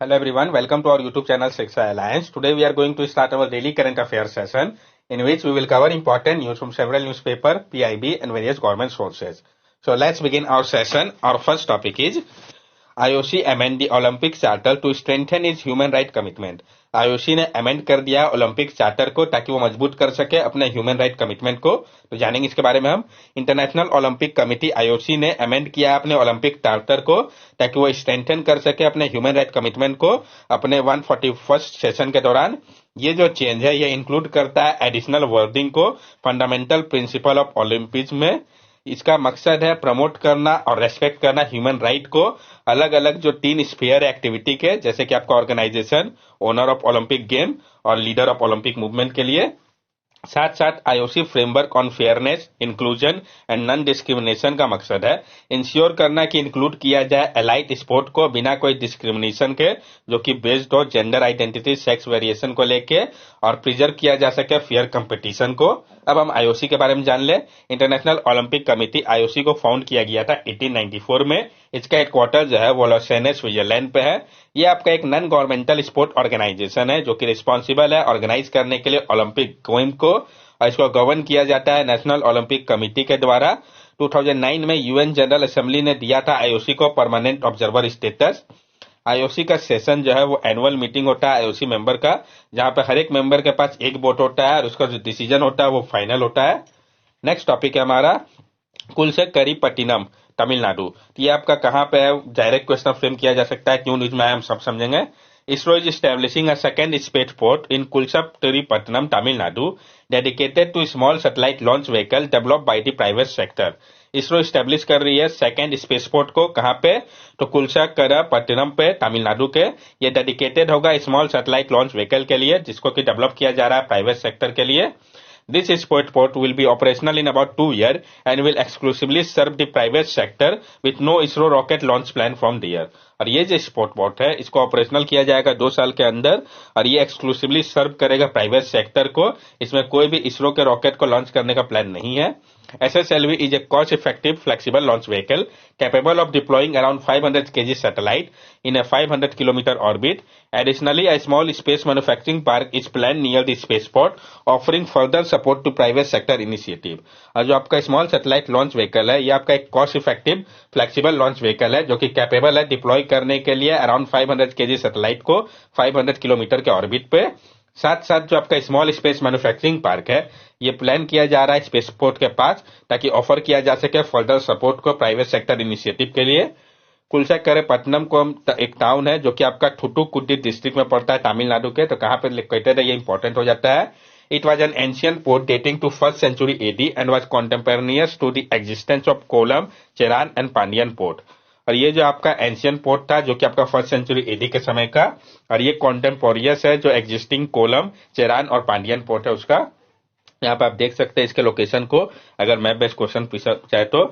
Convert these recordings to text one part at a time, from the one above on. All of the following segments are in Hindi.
Hello everyone, welcome to our YouTube channel Shiksha Alliance. Today we are going to start our daily current affairs session in which we will cover important news from several newspaper, PIB and various government sources. So let's begin our session. Our first topic is IOC amend the Olympic Charter to strengthen its human right commitment. IOC ने अमेंड कर दिया ओलंपिक चार्टर को ताकि वो मजबूत कर सके अपने ह्यूमन राइट कमिटमेंट को। तो जानेंगे इसके बारे में हम। इंटरनेशनल ओलंपिक कमेटी आईओसी ने अमेंड किया अपने ओलंपिक चार्टर को ताकि वो स्ट्रेंथन कर सके अपने ह्यूमन राइट कमिटमेंट को अपने 141st सेशन के दौरान। ये जो चेंज है ये इंक्लूड करता है एडिशनल वर्डिंग को फंडामेंटल प्रिंसिपल ऑफ ओलंपिक्स में। इसका मकसद है प्रमोट करना और रेस्पेक्ट करना ह्यूमन राइट को अलग अलग जो 3 स्फीयर एक्टिविटी के, जैसे कि आपका organisation, owner of Olympic game और लीडर ऑफ ओलंपिक मूवमेंट के लिए। साथ साथ IOC framework on fairness, inclusion and non discrimination का मकसद है इंश्योर करना कि इंक्लूड किया जाए एलाइट स्पोर्ट को बिना कोई डिस्क्रिमिनेशन के, जो कि बेस्ड हो जेंडर आइडेंटिटी, सेक्स वेरिएशन को लेके, और प्रिजर्व किया जा सके फेयर कंपटीशन को। अब हम आईओसी के बारे में जान ले। इंटरनेशनल ओलंपिक कमेटी आईओसी को फाउंड किया गया था 1894 में। इसका हेडक्वार्टर जो है वो लॉस एंजेलिस, स्विट्जरलैंड पे है। ये आपका एक नॉन गवर्नमेंटल स्पोर्ट ऑर्गेनाइजेशन है जो कि रिस्पॉन्सिबल है ऑर्गेनाइज करने के लिए ओलंपिक गेम को, और इसको गवर्न किया जाता है नेशनल ओलंपिक कमेटी के द्वारा। 2009 में यूएन जनरल असेंबली ने दिया था आईओसी को परमानेंट ऑब्जर्वर स्टेटस। आईओसी का सेशन जो है वो एनुअल मीटिंग होता है आईओसी मेंबर का, जहां पे हर एक मेंबर के पास एक वोट होता है और उसका जो डिसीजन होता है वो फाइनल होता है। नेक्स्ट टॉपिक है हमारा कुलशेखरीपट्टिनम, तमिलनाडु। ये आपका कहां पे है, डायरेक्ट क्वेश्चन फ्रेम किया जा सकता है, क्यों न्यूज में हम सब समझेंगे। ISRO is establishing a second space port in Kulasekarapattinam, Tamil Nadu, dedicated to small satellite launch vehicle developed by the private sector. ISRO establish कर रही है सेकंड स्पेसपोर्ट को, कहां पे, तो कुलशेखरीपट्टिनम पे, तमिलनाडु के। ये डेडिकेटेड होगा स्मॉल सैटेलाइट लॉन्च व्हीकल के लिए, जिसको कि डेवलप किया जा रहा है प्राइवेट सेक्टर के लिए। This spaceport will be operational in about 2 years and will exclusively serve the private sector with no ISRO rocket launch plan from the year. और ये जो स्पोर्ट है इसको ऑपरेशनल किया जाएगा 2 साल के अंदर, और ये एक्सक्लूसिवली सर्व करेगा प्राइवेट सेक्टर को। इसमें कोई भी इसरो के रॉकेट को लॉन्च करने का प्लान नहीं है। SSLV is a cost-effective, flexible launch vehicle capable of deploying around 500 kg satellite in a 500 kilometer orbit. Additionally, a small space manufacturing park is planned near the spaceport, offering further support to private sector initiative. और जो आपका स्मॉल सैटेलाइट लॉन्च व्हीकल है ये आपका एक cost effective flexible launch vehicle है जो कि कैपेबल है डिप्लॉय करने के लिए अराउंड 500 kg सैटेलाइट को 500 किलोमीटर के ऑर्बिट पे। साथ साथ जो आपका स्मॉल स्पेस मैन्युफैक्चरिंग पार्क है ये प्लान किया जा रहा है स्पेसपोर्ट के पास, ताकि ऑफर किया जा सके फर्दर सपोर्ट को प्राइवेट सेक्टर इनिशिएटिव के लिए। कुलशेखरीपट्टिनम को एक टाउन है जो कि आपका थुथुकुडी डिस्ट्रिक्ट में पड़ता है तमिलनाडु के। तो कहां पे लोकेटेड है ये इंपॉर्टेंट हो जाता है। It was an ancient port dating to 1st century AD and was contemporaneous to the existence of Kollam, Cheran and Pandian port. और ये जो आपका एंशियंट पोर्ट था जो कि आपका 1st century AD के समय का, और ये कॉन्टेम्पोरियस है जो एग्जिस्टिंग कोलम, चेरान और पांडियन पोर्ट है उसका। यहाँ पे आप देख सकते हैं इसके लोकेशन को, अगर मैप बेस्ड क्वेश्चन पूछा जाए तो।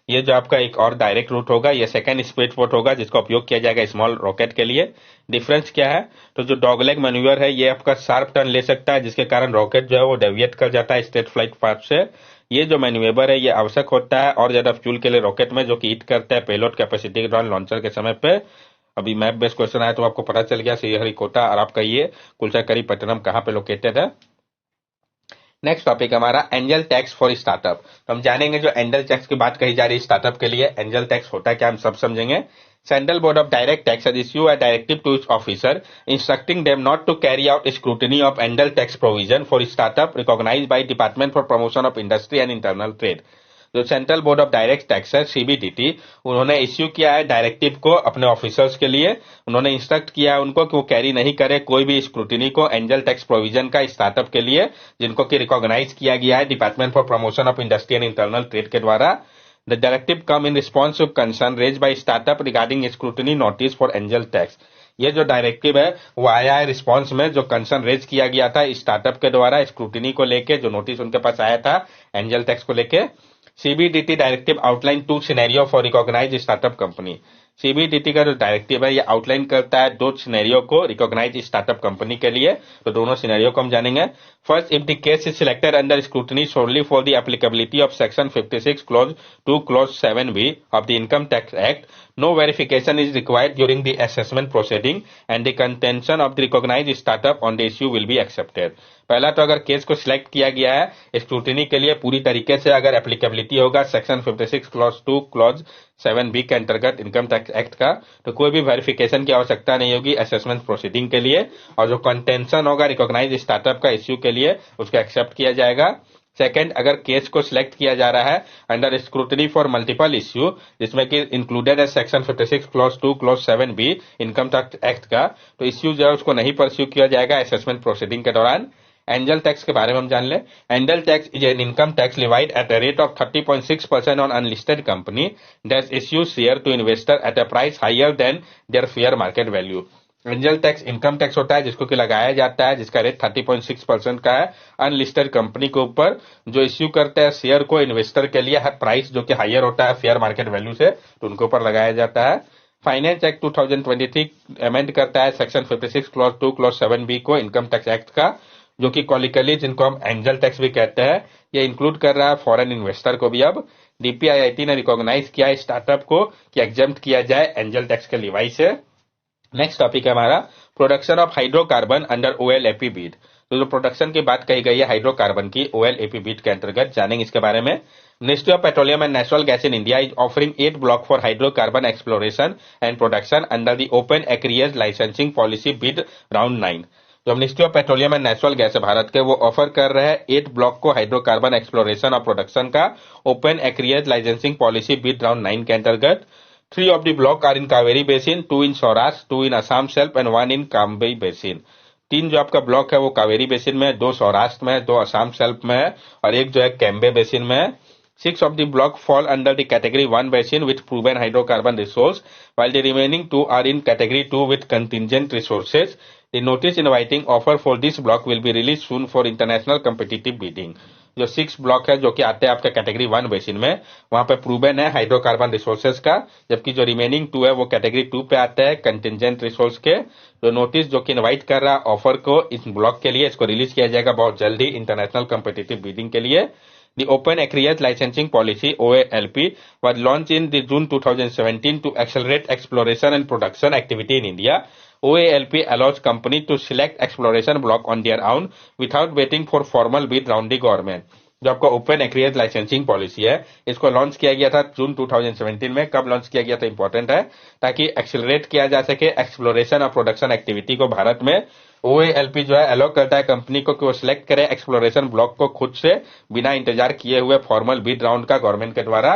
ये जो आपका एक और डायरेक्ट रूट होगा, ये सेकंड स्पेस पोर्ट होगा जिसका उपयोग किया जाएगा स्मॉल रॉकेट के लिए। डिफरेंस क्या है, तो जो डॉगलेग मैन्यूवर है ये आपका शार्प टर्न ले सकता है जिसके कारण रॉकेट जो है वो डेविएट कर जाता है स्ट्रेट फ्लाइट पाथ से। ये जो मैन्यूवर है ये आवश्यक होता है और ज्यादा फ्यूल के लिए रॉकेट में, जो कि हिट करता है पेलोड कैपेसिटी के दौरान लॉन्चर के समय पे। अभी मैप बेस्ड क्वेश्चन आया तो आपको पता चल गया श्रीहरिकोटा और आपका ये कुलशेखरीपट्टिनम कहां पे लोकेटेड है। नेक्स्ट टॉपिक हमारा एंजल टैक्स फॉर स्टार्टअप। तो हम जानेंगे जो एंजल टैक्स की बात कही जा रही है स्टार्टअप के लिए, एंजल टैक्स होता है क्या हम सब समझेंगे। Central board of direct tax has issued a directive to its officer instructing them not to carry out scrutiny of angel tax provision for startup recognized by Department for Promotion of Industry and Internal Trade। जो central board of direct tax है CBDT, उन्होंने इश्यू किया है डायरेक्टिव को अपने ऑफिसर्स के लिए। उन्होंने इंस्ट्रक्ट किया है उनको कि वो कैरी नहीं करे कोई भी स्क्रूटिनी को एंजल टैक्स प्रोविजन का स्टार्टअप के लिए, जिनको कि रिकॉग्नाइज किया गया है department for promotion of industry and internal trade के द्वारा। The directive come in response to concern raise by startup regarding scrutiny notice for angel tax. ये जो डायरेक्टिव है वो आया है रिस्पॉन्स में जो कंसर्न रेज किया गया था स्टार्टअप के द्वारा स्क्रूटिनी को लेके, जो नोटिस उनके पास आया था एंजल टैक्स को लेके। CBDT directive outlined 2 scenarios for recognized startup company. CBDT का जो डायरेक्टिव है ये आउटलाइन करता है दो सिनेरियो को रिकॉग्नाइज स्टार्टअप कंपनी के लिए। तो दोनों सिनेरियो को हम जानेंगे। First, if the case is selected under scrutiny solely for the applicability of section 56 clause 2 clause 7B of the Income Tax Act, no verification is required during the assessment proceeding and the contention of the recognized startup on the issue will be accepted। पहला तो अगर केस को सिलेक्ट किया गया है स्क्रूटनी के लिए पूरी तरीके से अगर एप्लीकेबिलिटी होगा सेक्शन 56 क्लॉज 2 क्लॉज 7B के अंतर्गत इनकम टैक्स एक्ट का, तो कोई भी वेरिफिकेशन की आवश्यकता नहीं होगी असेसमेंट प्रोसीडिंग के लिए। और जो कंटेंशन होगा रिकॉग्नाइज स्टार्टअप का इश्यू के लिए उसको एक्सेप्ट किया जाएगा। सेकंड, अगर केस को सिलेक्ट किया जा रहा है under scrutiny for multiple issue जिसमें कि इंक्लूडेड है section 56 clause 2 clause 7B income tax act का, तो इश्यू जो है उसको नहीं परस्यू किया जाएगा असेसमेंट प्रोसीडिंग के दौरान। एंजल टैक्स के बारे में हम जान लें। Angel tax is an income tax levied at the rate of 30.6% on unlisted company that issue share to investor at a price higher than their fair market value. Angel tax income tax होता है जिसको कि लगाया जाता है जिसका रेट 30.6% का है अनलिस्टेड कंपनी के ऊपर जो इश्यू करते हैं शेयर को इन्वेस्टर के लिए प्राइस जो कि हायर होता है फेयर मार्केट वैल्यू से, तो उनके ऊपर लगाया जाता है। फाइनेंस एक्ट 2023 अमेंड करता है सेक्शन 56 क्लॉज 2 क्लॉज 7B को इनकम टैक्स एक्ट का, जो कि कॉलिकली जिनको हम एंजल टैक्स भी कहते हैं, ये इंक्लूड कर रहा है फॉरेन इन्वेस्टर को भी। अब डीपीआईआईटी ने रिकॉग्नाइज किया स्टार्टअप को कि एग्जेम्प्ट किया जाए एंजल टैक्स के लिवाई से। नेक्स्ट टॉपिक है हमारा production of hydrocarbon under OALP bid. तो जो प्रोडक्शन की बात कही गई है हाइड्रोकार्बन की ओएलएपी बीड के अंतर्गत, जानेंगे इसके बारे में। Ministry of petroleum and natural gas in India is offering 8 block for hydrocarbon exploration and production under the open acreage licensing policy bid round 9। जो ministry of petroleum and natural gas है भारत के, वो ऑफर कर रहे हैं 8 ब्लॉक को हाइड्रोकार्बन एक्सप्लोरेशन और प्रोडक्शन का open acreage licensing policy bid round 9 के अंतर्गत। 3 of the block are in Kaveri Basin, 2 in Saurashtra, 2 in Assam Self and 1 in Kambai Basin। 3 जो आपका ब्लॉक है वो कावेरी बेसिन में है, 2 सौराष्ट्र में है, 2 असम सेल्फ में है और 1 जो है कैम्बे बेसिन में है। 6 of the block fall under the category 1 basin with proven hydrocarbon resource, while the remaining 2 are in category 2 with contingent resources। The notice inviting offer for this block will be released soon for international competitive bidding। जो 6 ब्लॉक है जो कि आते हैं आपके कैटेगरी 1 बेसिन में, वहां पे प्रूवन है हाइड्रोकार्बन रिसोर्सेज का, जबकि जो रिमेनिंग 2 है वो कैटेगरी 2 पे आते हैं कंटिजेंट रिसोर्स के। जो नोटिस जो कि इनवाइट कर रहा है ऑफर को इस ब्लॉक के लिए, इसको रिलीज किया जाएगा बहुत जल्दी इंटरनेशनल कॉम्पिटिटिव बिडिंग के लिए। The Open Acreage Licensing Policy (OALP) was launched in June 2017 to accelerate exploration and production activity in India। OALP allows companies to select exploration block on their own without waiting for formal bid round the government। जो आपका ओपन एक्रियज लाइसेंसिंग पॉलिसी है, इसको लॉन्च किया गया था जून 2017 में। कब लॉन्च किया गया था इंपॉर्टेंट है, ताकि एक्सेलरेट किया जा सके एक्सप्लोरेशन और प्रोडक्शन एक्टिविटी को भारत में। ओएएलपी जो है अलाउ करता है कंपनी को कि वो सिलेक्ट करे एक्सप्लोरेशन ब्लॉक को खुद से बिना इंतजार किए हुए फॉर्मल बिड राउंड का गवर्नमेंट के द्वारा।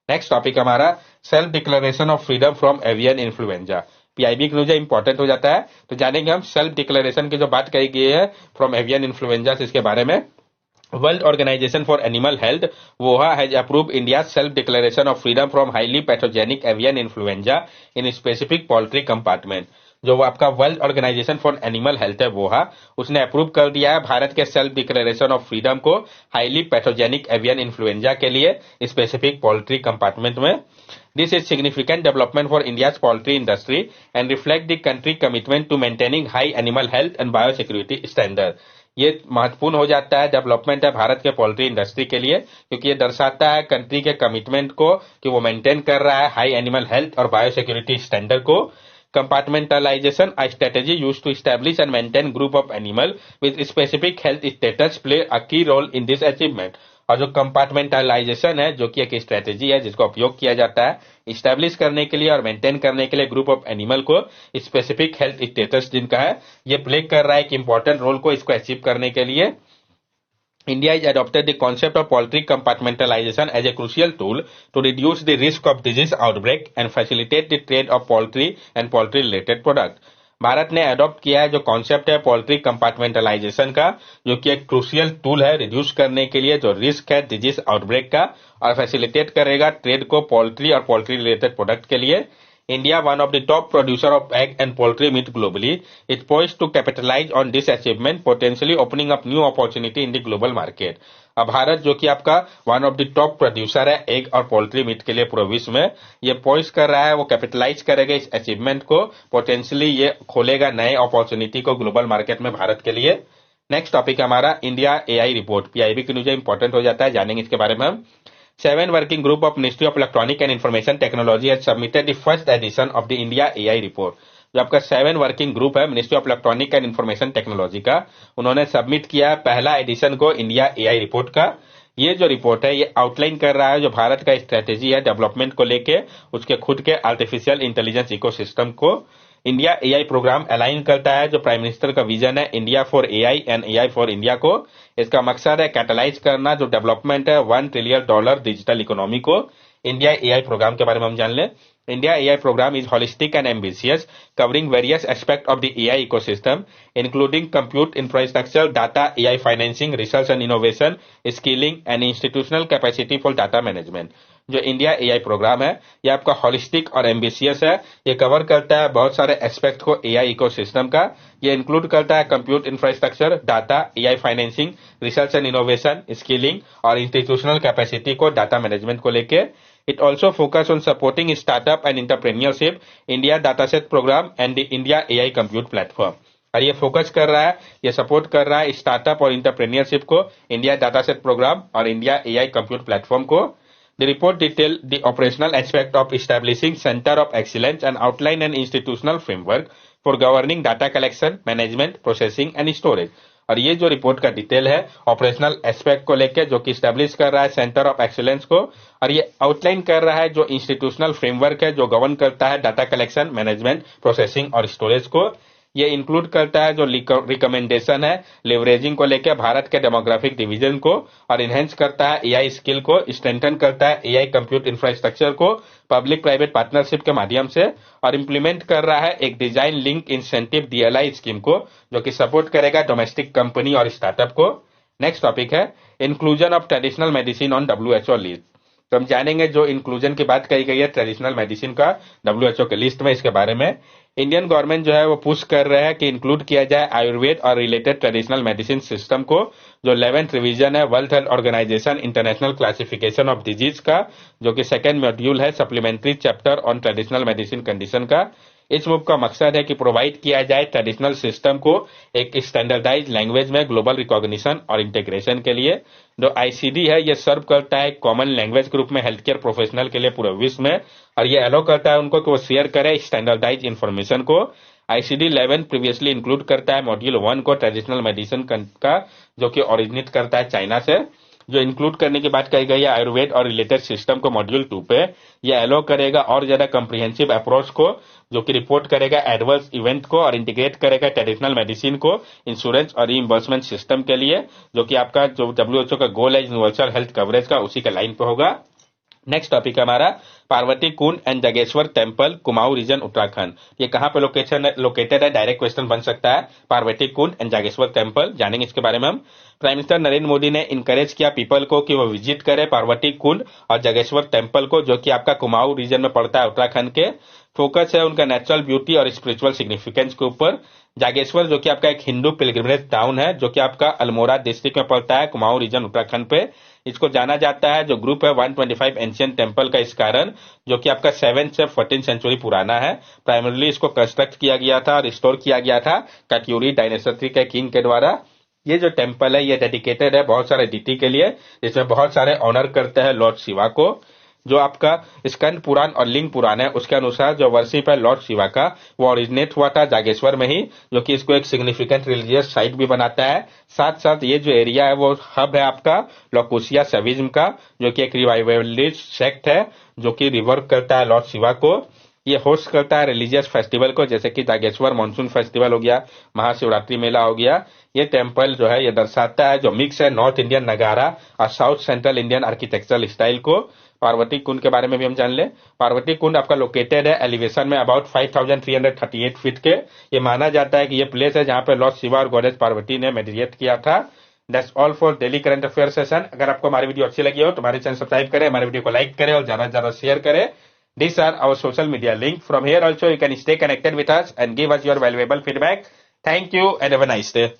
नेक्स्ट टॉपिक हमारा self declaration of freedom from avian influenza. PIB के लिए इंपॉर्टेंट हो जाता है, तो जानेंगे हम सेल्फ डिक्लेरेशन की जो बात कही गई है फ्रॉम एवियन इन्फ्लुएंजा इसके बारे में। World Organization for Animal Health (WOHA) has approved India's self-declaration of freedom from highly pathogenic avian influenza in specific poultry compartment। जो आपका world organisation for animal health है WOHA, उसने अप्रूव कर दिया है भारत के सेल्फ डिक्लेरेशन ऑफ फ्रीडम को हाईली पैथोजेनिक एवियन इन्फ्लुएंजा के लिए स्पेसिफिक पोल्ट्री कंपार्टमेंट में। This is significant development for India's poultry industry and reflect the country commitment to maintaining high animal health and biosecurity standard। ये महत्वपूर्ण हो जाता है, डेवलपमेंट है भारत के पोल्ट्री इंडस्ट्री के लिए, क्योंकि ये दर्शाता है कंट्री के कमिटमेंट को कि वो मेंटेन कर रहा है हाई एनिमल हेल्थ और बायोसिक्योरिटी स्टैंडर्ड को। Compartmentalization, a strategy used to establish and maintain group of animal with specific health status, play a key role in this achievement। और जो कंपार्टमेंटलाइजेशन है जो कि एक स्ट्रेटेजी है जिसको उपयोग किया जाता है इस्टेब्लिश करने के लिए और मेंटेन करने के लिए ग्रुप ऑफ एनिमल को स्पेसिफिक हेल्थ स्टेटस जिनका है, ये प्ले कर रहा है एक इंपॉर्टेंट रोल को इसको अचीव करने के लिए। India has adopted the concept of poultry compartmentalization as a crucial tool to reduce the risk of disease outbreak and facilitate the trade of poultry and poultry related products। Bharat ने अडॉप्ट किया है जो कॉन्सेप्ट है पोल्ट्री कंपार्टमेंटलाइजेशन का, जो कि एक क्रूशियल टूल है रिड्यूस करने के लिए जो रिस्क है डिजीज आउटब्रेक का, और फैसिलिटेट करेगा ट्रेड को पोल्ट्री और पोल्ट्री रिलेटेड प्रोडक्ट के लिए। India, one of the top producer of egg and poultry meat globally, is poised to capitalize on this achievement, potentially opening up new opportunity in the global market. अब भारत जो कि आपका one of the top producer है एग और पोल्ट्री मीट के लिए पूरे विश्व में, ये पॉइस कर रहा है, वो कैपिटलाइज करेगा इस अचीवमेंट को, पोटेंशियली ये खोलेगा नए अपॉर्चुनिटी को ग्लोबल मार्केट में भारत के लिए। नेक्स्ट टॉपिक हमारा इंडिया एआई रिपोर्ट, पीआईबी के लिए इंपॉर्टेंट हो जाता है, जानेंगे इसके बारे में हम। 7 working group of Ministry of Electronic and Information Technology has submitted the first edition of the India AI report. जो आपका 7 वर्किंग ग्रुप है ministry of electronic and information technology का, उन्होंने सबमिट किया पहला एडिशन को इंडिया एआई रिपोर्ट का। ये जो रिपोर्ट है ये आउटलाइन कर रहा है जो भारत का स्ट्रेटेजी है डेवलपमेंट को लेके, उसके खुद के आर्टिफिशियल इंटेलिजेंस इकोसिस्टम को। इंडिया एआई प्रोग्राम अलाइन करता है जो प्राइम मिनिस्टर का विजन है India for AI and AI for India को। इसका मकसद है कैटलाइज करना जो डेवलपमेंट है $1 ट्रिलियन डिजिटल इकोनॉमी को। इंडिया एआई प्रोग्राम के बारे में हम जान लें। India AI program is holistic and ambitious, covering various aspects of the AI ecosystem, including compute infrastructure, data, AI financing, research and innovation, skilling, and institutional capacity for data management. जो इंडिया एआई प्रोग्राम है ये आपका होलिस्टिक और एम्बिशियस है, ये कवर करता है बहुत सारे एस्पेक्ट को एआई इकोसिस्टम का। ये इंक्लूड करता है compute infrastructure, data, AI financing, research and innovation, skilling और इंस्टीट्यूशनल कैपेसिटी को डाटा मैनेजमेंट को लेके। It also focus on supporting startup and entrepreneurship, India Dataset Program and the India AI Compute Platform. और ये फोकस कर रहा है, ये सपोर्ट कर रहा है स्टार्टअप और इंटरप्रेन्योरशिप को, इंडिया डाटासेट प्रोग्राम और इंडिया एआई कंप्यूट प्लेटफॉर्म को। The report detail the operational aspect of establishing Center of Excellence and outline an institutional framework for governing data collection, management, processing and storage. और ये जो रिपोर्ट का डिटेल है ऑपरेशनल एस्पेक्ट को लेके जो कि स्टैब्लिश कर रहा है सेंटर ऑफ एक्सीलेंस को, और ये आउटलाइन कर रहा है जो इंस्टीट्यूशनल फ्रेमवर्क है जो गवर्न करता है डाटा कलेक्शन, मैनेजमेंट, प्रोसेसिंग और स्टोरेज को। ये इंक्लूड करता है जो रिकमेंडेशन है लेवरेजिंग को लेकर भारत के डेमोग्राफिक डिवीजन को, और इनहेंस करता है एआई स्किल को, स्ट्रेंथन करता है एआई कंप्यूट इंफ्रास्ट्रक्चर को पब्लिक प्राइवेट पार्टनरशिप के माध्यम से, और इंप्लीमेंट कर रहा है एक design link incentive DLI scheme को जो कि सपोर्ट करेगा डोमेस्टिक कंपनी और स्टार्टअप को। नेक्स्ट टॉपिक है inclusion of traditional medicine on WHO list. तो हम जानेंगे जो इंक्लूजन की बात कही गई है ट्रेडिशनल मेडिसिन का डब्ल्यूएचओ के लिस्ट में, इसके बारे में। इंडियन गवर्नमेंट जो है वो पुश कर रहा है कि इंक्लूड किया जाए आयुर्वेद और रिलेटेड ट्रेडिशनल मेडिसिन सिस्टम को, जो 11th रिवीजन है world health organisation international classification of disease का, जो कि सेकेंड मॉड्यूल है supplementary chapter on traditional medicine condition का। इस मूव का मकसद है कि प्रोवाइड किया जाए ट्रेडिशनल सिस्टम को एक स्टैंडर्डाइज लैंग्वेज में ग्लोबल रिकॉग्निशन और इंटीग्रेशन के लिए। जो आईसीडी है ये सर्व करता है कॉमन लैंग्वेज के रूप में हेल्थ केयर प्रोफेशनल के लिए पूरे विश्व में, और ये अलो करता है उनको कि वो शेयर करें स्टैंडर्डाइज इंफॉर्मेशन को। आईसीडी 11 प्रीवियसली इंक्लूड करता है मॉड्यूल 1 को ट्रेडिशनल मेडिसिन का, जो कि ओरिजिनेट करता है चाइना से। जो इंक्लूड करने की बात कही गई है आयुर्वेद और रिलेटेड सिस्टम को मॉड्यूल 2 पे, ये अलो करेगा और ज्यादा कम्प्रिहेंसिव अप्रोच को, जो कि रिपोर्ट करेगा एडवर्स इवेंट को और इंटीग्रेट करेगा ट्रेडिशनल मेडिसिन को इंश्योरेंस और रीइंबर्समेंट सिस्टम के लिए, जो कि आपका जो डब्ल्यूएचओ का गोल है यूनिवर्सल हेल्थ कवरेज का, उसी का लाइन पे होगा। नेक्स्ट टॉपिक हमारा Parvati Kund and Jageshwar temple, Kumaon region, Uttarakhand. ये कहां पे लोकेटेड है, डायरेक्ट क्वेश्चन बन सकता है। पार्वती कुंड एंड जागेश्वर टेम्पल, जानेंगे इसके बारे में हम। प्राइम मिनिस्टर नरेंद्र मोदी ने इनकरेज किया पीपल को कि वो विजिट करे पार्वती कुंड और जागेश्वर टेम्पल को, जो कि आपका कुमाऊं रीजन में पड़ता है उत्तराखंड के। फोकस है उनका नेचुरल ब्यूटी और स्पिरिचुअल सिग्निफिकेंस के ऊपर। जागेश्वर जो कि आपका एक हिंदू पिलग्रिमेज टाउन है, जो कि आपका अल्मोड़ा डिस्ट्रिक्ट में पड़ता है, कुमाऊं रीजन उत्तराखंड पे। इसको जाना जाता है जो ग्रुप है 125 एंशियंट टेम्पल का इस कारण, जो कि आपका 7th से 14th सेंचुरी पुराना है। प्राइमरली इसको कंस्ट्रक्ट किया गया था और रिस्टोर किया गया था काट्यूरी डायनेस्टी के किंग के द्वारा। ये जो टेम्पल है ये डेडिकेटेड है बहुत सारे डिटी के लिए, जिसमें बहुत सारे ऑनर करते हैं लॉर्ड शिवा को। जो आपका स्कंद पुराण और लिंग पुराण है उसके अनुसार जो वर्शिप है लॉर्ड शिवा का वो ओरिजिनेट हुआ था जागेश्वर में ही, जो कि इसको एक सिग्निफिकेंट रिलीजियस साइट भी बनाता है। साथ साथ ये जो एरिया है वो हब है आपका लोकुसिया सेविज्म का, जो कि एक रिवाइवलिस्ट सेक्ट है जो कि रिवर्क करता है लॉर्ड शिवा को। ये होस्ट करता है रिलीजियस फेस्टिवल को, जैसे कि जागेश्वर मानसून फेस्टिवल हो गया, महाशिवरात्रि मेला हो गया। ये टेम्पल जो है ये दर्शाता है जो मिक्स है नॉर्थ इंडियन नगारा और south central Indian architectural style को। पार्वती कुंड के बारे में भी हम जान ले। पार्वती कुंड आपका लोकेटेड है एलिवेशन में अबाउट 5338 फीट के। ये माना जाता है कि ये प्लेस है जहां पे लॉर्ड शिवा और गॉडेस पार्वती ने मेडिटेट किया था। That's all for daily current affair session. अगर आपको हमारी वीडियो अच्छी लगी हो तो हमारे चैनल सब्सक्राइब करें, हमारे वीडियो को लाइक करें और ज्यादा से ज्यादा शेयर करें। These are our social media link. From here also you can stay connected with us and give us your valuable feedback. Thank you and have a nice day.